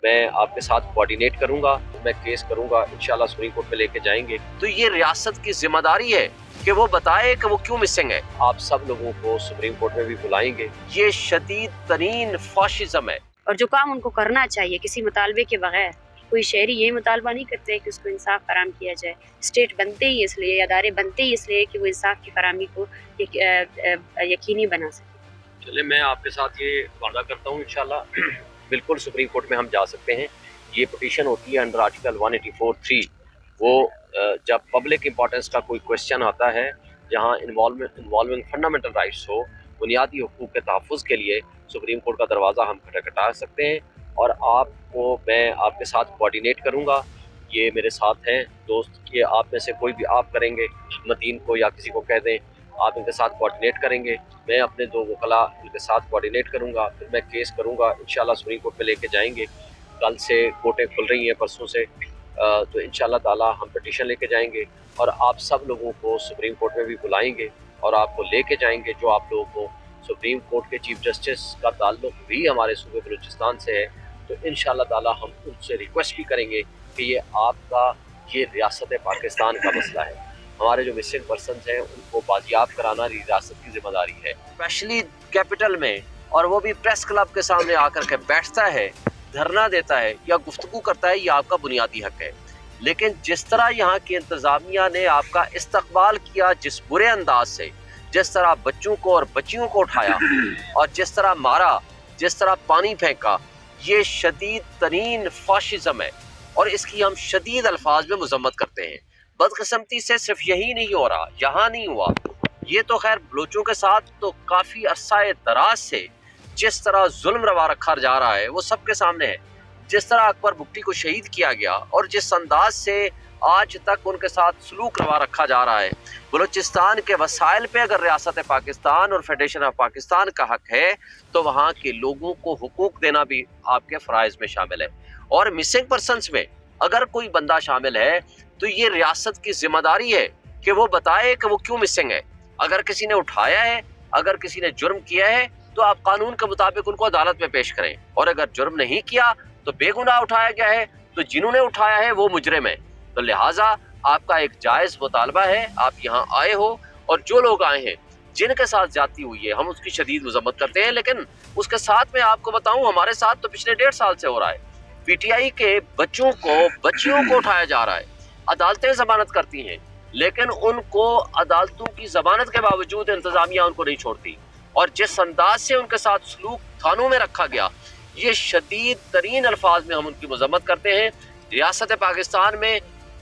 میں آپ کے ساتھ کوارڈینیٹ کروں گا، میں کیس کروں گا، انشاءاللہ سپریم کورٹ میں لے کے جائیں گے۔ تو یہ ریاست کی ذمہ داری ہے کہ وہ بتائے کہ وہ کیوں مسنگ ہے۔ آپ سب لوگوں کو سپریم کورٹ میں بھی بلائیں گے۔ یہ شدید ترین فاشزم ہے، اور جو کام ان کو کرنا چاہیے کسی مطالبے کے بغیر۔ کوئی شہری یہ مطالبہ نہیں کرتے کہ اس کو انصاف فراہم کیا جائے۔ اسٹیٹ بنتے ہی اس لیے، ادارے بنتے ہی اس لیے کہ وہ انصاف کی فراہمی کو یقینی بنا سکے۔ چلے میں آپ کے ساتھ یہ وعدہ کرتا ہوں انشاءاللہ بالکل سپریم کورٹ میں ہم جا سکتے ہیں۔ یہ پٹیشن ہوتی ہے انڈر آرٹیکل 184(3). وہ جب پبلک امپورٹنس کا کوئی کوشچن آتا ہے جہاں انوالونگ فنڈامنٹل رائٹس ہو، بنیادی حقوق کے تحفظ کے لیے سپریم کورٹ کا دروازہ ہم کھٹکھٹا سکتے ہیں، اور آپ کو میں آپ کے ساتھ کوارڈینیٹ کروں گا۔ یہ میرے ساتھ ہیں دوست، یہ آپ میں سے کوئی بھی آپ کریں گے، متین کو یا کسی کو کہہ دیں، آپ ان کے ساتھ کوارڈینیٹ کریں گے۔ میں اپنے 2 وکلاء ان کے ساتھ کوارڈینیٹ کروں گا، پھر میں کیس کروں گا، انشاءاللہ سپریم کورٹ میں لے کے جائیں گے۔ کل سے کورٹیں کھل رہی ہیں، پرسوں سے، تو انشاءاللہ تعالی ہم پٹیشن لے کے جائیں گے، اور آپ سب لوگوں کو سپریم کورٹ میں بھی بلائیں گے اور آپ کو لے کے جائیں گے۔ جو آپ لوگوں کو سپریم کورٹ کے چیف جسٹس کا تعلق بھی ہمارے صوبے بلوچستان سے ہے، تو انشاءاللہ تعالی ہم ان سے ریکویسٹ بھی کریں گے کہ یہ آپ کا، یہ ریاست پاکستان کا مسئلہ ہے۔ ہمارے جو مسنگ پرسنز ہیں ان کو بازیاب کرانا ریاست کی ذمہ داری ہے، اسپیشلی کیپٹل میں، اور وہ بھی پریس کلب کے سامنے آ کر کے بیٹھتا ہے، دھرنا دیتا ہے یا گفتگو کرتا ہے، یہ آپ کا بنیادی حق ہے۔ لیکن جس طرح یہاں کی انتظامیہ نے آپ کا استقبال کیا، جس برے انداز سے، جس طرح بچوں کو اور بچیوں کو اٹھایا اور جس طرح مارا، جس طرح پانی پھینکا، یہ شدید ترین فاشزم ہے، اور اس کی ہم شدید الفاظ میں مذمت کرتے ہیں۔ بدقسمتی سے صرف یہی نہیں ہو رہا، یہاں نہیں ہوا، یہ تو خیر بلوچوں کے ساتھ تو کافی عرصہ دراز سے جس طرح ظلم روا رکھا جا رہا ہے وہ سب کے سامنے ہے۔ جس طرح اکبر بگٹی کو شہید کیا گیا اور جس انداز سے آج تک ان کے ساتھ سلوک روا رکھا جا رہا ہے، بلوچستان کے وسائل پہ اگر ریاست پاکستان اور فیڈریشن آف پاکستان کا حق ہے تو وہاں کے لوگوں کو حقوق دینا بھی آپ کے فرائض میں شامل ہے۔ اور مسنگ پرسنز میں اگر کوئی بندہ شامل ہے تو یہ ریاست کی ذمہ داری ہے کہ وہ بتائے کہ وہ کیوں مسنگ ہے۔ اگر کسی نے اٹھایا ہے، اگر کسی نے جرم کیا ہے تو آپ قانون کے مطابق ان کو عدالت میں پیش کریں، اور اگر جرم نہیں کیا تو بے گناہ اٹھایا گیا ہے تو جنہوں نے اٹھایا ہے وہ مجرم ہیں۔ تو لہٰذا آپ کا ایک جائز مطالبہ ہے، آپ یہاں آئے ہو، اور جو لوگ آئے ہیں جن کے ساتھ زیادتی ہوئی ہے ہم اس کی شدید مذمت کرتے ہیں، لیکن اس کے ساتھ میں آپ کو بتاؤں ہمارے ساتھ تو پچھلے 1.5 سال سے ہو رہا ہے۔ پی ٹی آئی کے بچوں کو، بچیوں کو اٹھایا جا رہا ہے، عدالتیں ضمانت کرتی ہیں لیکن ان کو عدالتوں کی ضمانت کے باوجود انتظامیہ ان کو نہیں چھوڑتی، اور جس انداز سے ان کے ساتھ سلوک تھانوں میں رکھا گیا، یہ شدید ترین الفاظ میں ہم ان کی مذمت کرتے ہیں۔ ریاست پاکستان میں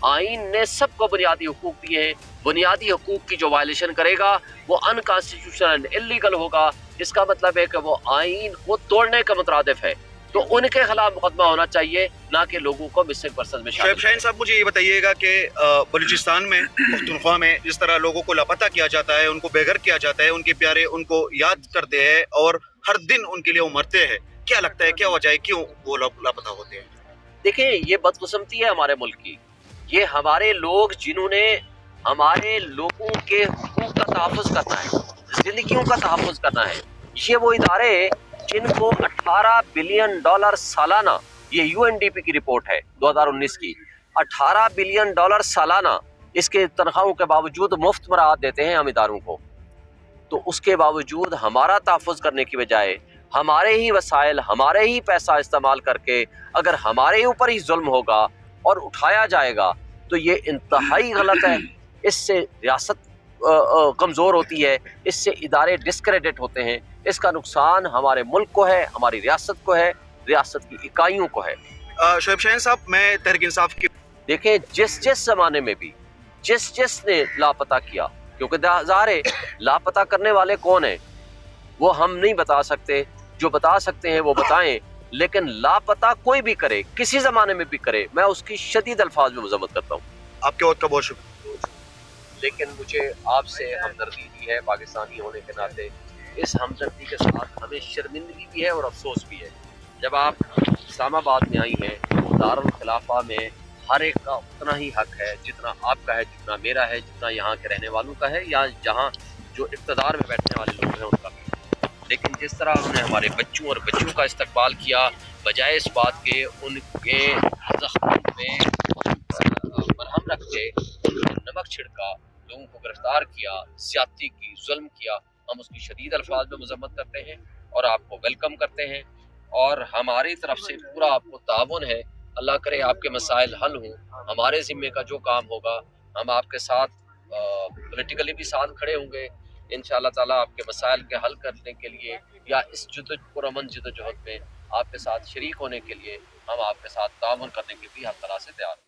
آئین نے سب کو بنیادی حقوق دیے ہیں، بنیادی حقوق کی جو وائلیشن کرے گا وہ ان کانسٹیٹیوشنل انلیگل ہوگا، اس کا مطلب ہے کہ وہ آئین کو توڑنے کا مترادف ہے، تو ان کے خلاف مقدمہ ہونا چاہیے، نہ کہ لوگوں کو مسنگ پرسن میں شامل۔ شعیب شاہین صاحب، مجھے یہ بتائیے گا کہ بلوچستان میں، پختونخوا میں جس طرح لوگوں کو لاپتہ کیا جاتا ہے، ان کو بے گھر کیا جاتا ہے، ان کے پیارے ان کو یاد کرتے ہیں اور ہر دن ان کے لیے وہ مرتے ہیں، کیا لگتا ہے کیا وجہ ہے، کیوں وہ لاپتہ ہوتے ہیں؟ دیکھیں، یہ بدقسمتی ہے ہمارے ملک کی، یہ ہمارے لوگ جنہوں نے ہمارے لوگوں کے حقوق کا تحفظ کرنا ہے، زندگیوں کا تحفظ کرنا ہے، یہ وہ ادارے جن کو $18 بلین سالانہ، یہ یو این ڈی پی کی رپورٹ ہے 2019 کی، $18 بلین سالانہ اس کے تنخواہوں کے باوجود مفت مراعات دیتے ہیں ہم اداروں کو، تو اس کے باوجود ہمارا تحفظ کرنے کی بجائے ہمارے ہی وسائل، ہمارے ہی پیسہ استعمال کر کے اگر ہمارے اوپر ہی ظلم ہوگا اور اٹھایا جائے گا تو یہ انتہائی غلط ہے۔ اس سے ریاست کمزور ہوتی ہے، اس سے ادارے ڈسکریڈٹ ہوتے ہیں، اس کا نقصان ہمارے ملک کو ہے، ہماری ریاست کو ہے، ریاست کی اکائیوں کو ہے۔ شعیب شاہین صاحب، میں تحریک انصاف کی دیکھیں، جس زمانے میں بھی جس نے لاپتہ کیا، کیونکہ ظاہر ہے لاپتہ کرنے والے کون ہیں وہ ہم نہیں بتا سکتے، جو بتا سکتے ہیں وہ بتائیں، لیکن لاپتہ کوئی بھی کرے، کسی زمانے میں بھی کرے، میں اس کی شدید الفاظ میں مذمت کرتا ہوں۔ آپ کے وقت کا بہت شکریہ۔ لیکن مجھے آپ سے ہمدردی بھی ہے پاکستانی ہونے کے ناطے، اس ہمدردی کے ساتھ ہمیں شرمندگی بھی ہے اور افسوس بھی ہے۔ جب آپ اسلام آباد میں آئی ہیں، دارالخلافہ میں ہر ایک کا اتنا ہی حق ہے جتنا آپ کا ہے، جتنا میرا ہے، جتنا یہاں کے رہنے والوں کا ہے، یا جہاں جو اقتدار میں بیٹھنے والے لوگ ہیں ان کا بھی ہے۔ لیکن جس طرح انہوں نے ہمارے بچوں اور بچوں کا استقبال کیا، بجائے اس بات کے ان کے زخموں پہ مرہم رکھ کے نمک چھڑکا، لوگوں کو گرفتار کیا، زیادتی کی، ظلم کیا، ہم اس کی شدید الفاظ میں مذمت کرتے ہیں اور آپ کو ویلکم کرتے ہیں، اور ہماری طرف سے پورا آپ کو تعاون ہے۔ اللہ کرے آپ کے مسائل حل ہوں، ہمارے ذمے کا جو کام ہوگا ہم آپ کے ساتھ پولیٹیکلی بھی ساتھ کھڑے ہوں گے انشاءاللہ تعالیٰ آپ کے مسائل کے حل کرنے کے لیے، یا اس پرامن جدوجہد میں آپ کے ساتھ شریک ہونے کے لیے ہم آپ کے ساتھ تعاون کرنے کے بھی ہر طرح سے تیار ہیں۔